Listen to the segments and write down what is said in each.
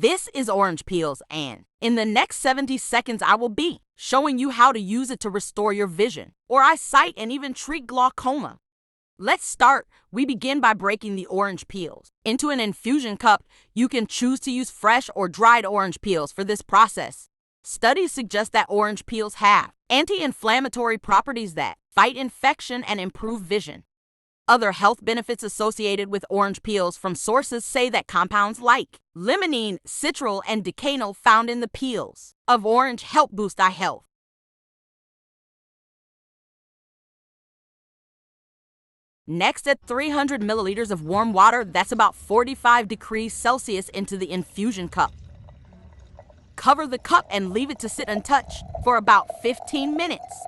This is orange peels, and in the next 70 seconds I will be showing you how to use it to restore your vision or eyesight and even treat glaucoma. Let's start. We begin by breaking the orange peels into an infusion cup. You can choose to use fresh or dried orange peels for this process. Studies suggest that orange peels have anti-inflammatory properties that fight infection and improve vision. Other health benefits associated with orange peels from sources say that compounds like limonene, citral, and decanol found in the peels of orange help boost eye health. Next, add 300 milliliters of warm water, that's about 45 degrees Celsius, into the infusion cup. Cover the cup and leave it to sit untouched for about 15 minutes.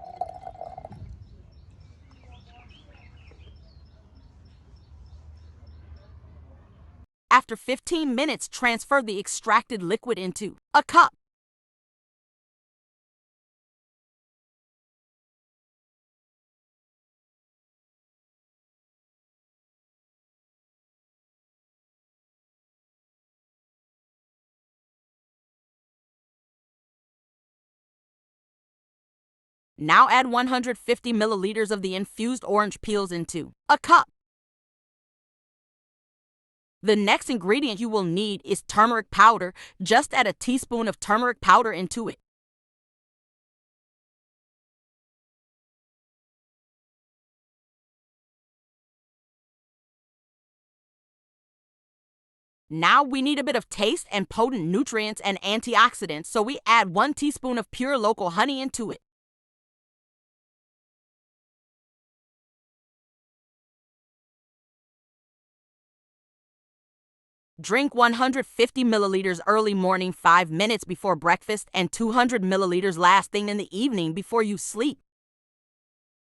After 15 minutes, transfer the extracted liquid into a cup. Now add 150 milliliters of the infused orange peels into a cup. The next ingredient you will need is turmeric powder. Just add a teaspoon of turmeric powder into it. Now we need a bit of taste and potent nutrients and antioxidants, so we add 1 teaspoon of pure local honey into it. Drink 150 milliliters early morning 5 minutes before breakfast and 200 milliliters last thing in the evening before you sleep.